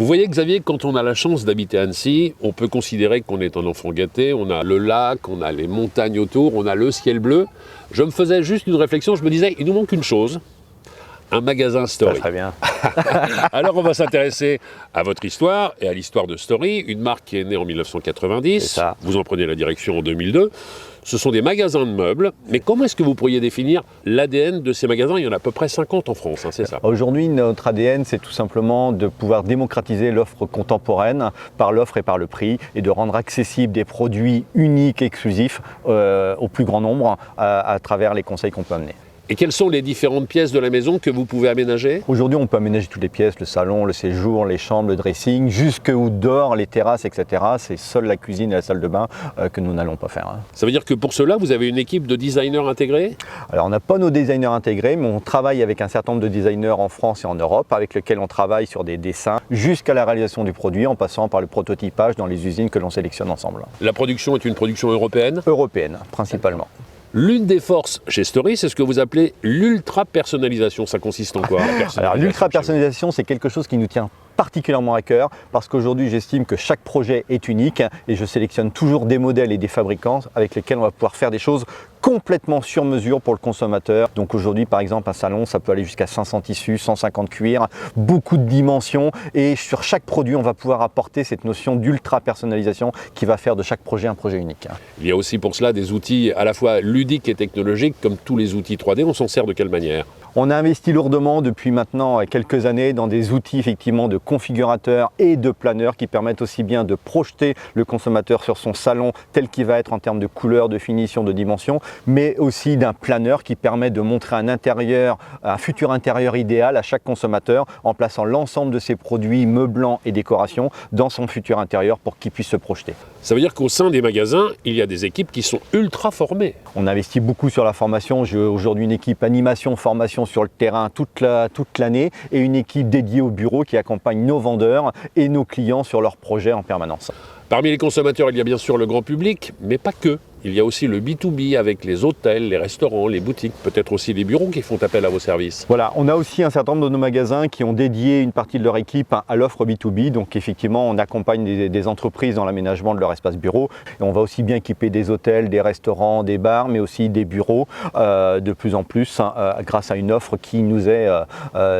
Vous voyez Xavier, quand on a la chance d'habiter Annecy, on peut considérer qu'on est un enfant gâté, on a le lac, on a les montagnes autour, on a le ciel bleu. Je me faisais juste une réflexion, je me disais, il nous manque une chose, un magasin Story. Très bien. Alors on va s'intéresser à votre histoire et à l'histoire de Story, une marque qui est née en 1990, C'est ça. Vous en prenez la direction en 2002. Ce sont des magasins de meubles, mais comment est-ce que vous pourriez définir l'ADN de ces magasins? Il y en a à peu près 50 en France, hein, c'est ça? Aujourd'hui, notre ADN, c'est tout simplement de pouvoir démocratiser l'offre contemporaine par l'offre et par le prix et de rendre accessibles des produits uniques, exclusifs au plus grand nombre à travers les conseils qu'on peut amener. Et quelles sont les différentes pièces de la maison que vous pouvez aménager? Aujourd'hui, on peut aménager toutes les pièces, le salon, le séjour, les chambres, le dressing, jusqu'au dehors, les terrasses, etc. C'est seule la cuisine et la salle de bain que nous n'allons pas faire. Ça veut dire que pour cela, vous avez une équipe de designers intégrés? Alors, on n'a pas nos designers intégrés, mais on travaille avec un certain nombre de designers en France et en Europe, avec lesquels on travaille sur des dessins jusqu'à la réalisation du produit, en passant par le prototypage dans les usines que l'on sélectionne ensemble. La production est une production européenne? Européenne, principalement. L'une des forces chez Story, c'est ce que vous appelez l'ultra-personnalisation. Ça consiste en quoi? Alors l'ultra-personnalisation, c'est quelque chose qui nous tient particulièrement à cœur parce qu'aujourd'hui j'estime que chaque projet est unique et je sélectionne toujours des modèles et des fabricants avec lesquels on va pouvoir faire des choses complètement sur mesure pour le consommateur. Donc aujourd'hui par exemple un salon ça peut aller jusqu'à 500 tissus, 150 cuirs, beaucoup de dimensions et sur chaque produit on va pouvoir apporter cette notion d'ultra personnalisation qui va faire de chaque projet un projet unique. Il y a aussi pour cela des outils à la fois ludiques et technologiques comme tous les outils 3D. On s'en sert de quelle manière? On a investi lourdement depuis maintenant quelques années dans des outils effectivement de configurateurs et de planeurs qui permettent aussi bien de projeter le consommateur sur son salon tel qu'il va être en termes de couleur, de finition, de dimension, mais aussi d'un planeur qui permet de montrer un intérieur, un futur intérieur idéal à chaque consommateur en plaçant l'ensemble de ses produits meublants et décorations dans son futur intérieur pour qu'il puisse se projeter. Ça veut dire qu'au sein des magasins, il y a des équipes qui sont ultra formées. On investit beaucoup sur la formation. J'ai aujourd'hui une équipe animation, formation sur le terrain toute l'année et une équipe dédiée au bureau qui accompagne nos vendeurs et nos clients sur leurs projets en permanence. Parmi les consommateurs, il y a bien sûr le grand public, mais pas que. Il y a aussi le B2B avec les hôtels, les restaurants, les boutiques, peut-être aussi les bureaux qui font appel à vos services. Voilà, on a aussi un certain nombre de nos magasins qui ont dédié une partie de leur équipe à l'offre B2B. Donc effectivement, on accompagne des entreprises dans l'aménagement de leur espace bureau. Et on va aussi bien équiper des hôtels, des restaurants, des bars, mais aussi des bureaux de plus en plus grâce à une offre qui nous est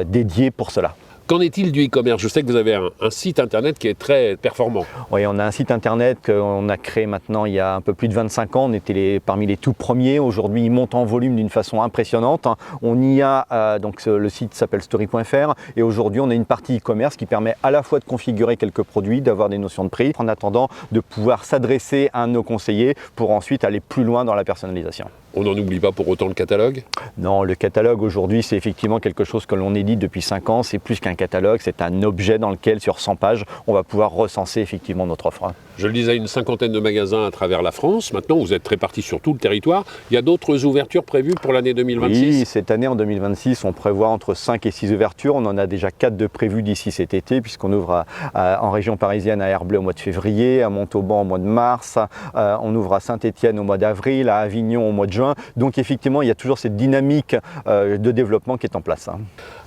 dédiée pour cela. Qu'en est-il du e-commerce? Je sais que vous avez un site internet qui est très performant. Oui, on a un site internet qu'on a créé maintenant il y a un peu plus de 25 ans. On était parmi les tout premiers. Aujourd'hui, il monte en volume d'une façon impressionnante. On y a, donc le site s'appelle story.fr et aujourd'hui, on a une partie e-commerce qui permet à la fois de configurer quelques produits, d'avoir des notions de prix, en attendant de pouvoir s'adresser à nos conseillers pour ensuite aller plus loin dans la personnalisation. On n'en oublie pas pour autant le catalogue? Non, le catalogue aujourd'hui, c'est effectivement quelque chose que l'on édite depuis 5 ans. C'est plus qu'un catalogue, c'est un objet dans lequel, sur 100 pages, on va pouvoir recenser effectivement notre offre. Je le disais, une cinquantaine de magasins à travers la France. Maintenant, vous êtes répartis sur tout le territoire. Il y a d'autres ouvertures prévues pour l'année 2026? Oui, cette année, en 2026, on prévoit entre 5 et 6 ouvertures. On en a déjà 4 de prévues d'ici cet été, puisqu'on ouvre en région parisienne à Herblay au mois de février, à Montauban au mois de mars, on ouvre à Saint-Étienne au mois d'avril, à Avignon au mois de juin. Donc effectivement, il y a toujours cette dynamique de développement qui est en place.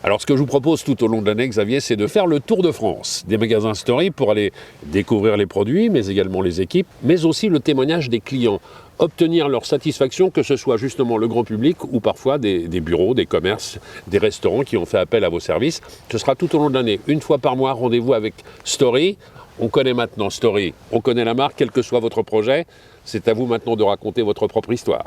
Alors ce que je vous propose tout au long de l'année, Xavier, c'est de faire le tour de France des magasins Story pour aller découvrir les produits, mais également les équipes, mais aussi le témoignage des clients. Obtenir leur satisfaction, que ce soit justement le grand public ou parfois des bureaux, des commerces, des restaurants qui ont fait appel à vos services. Ce sera tout au long de l'année. Une fois par mois, rendez-vous avec Story. On connaît maintenant Story, on connaît la marque, quel que soit votre projet. C'est à vous maintenant de raconter votre propre histoire.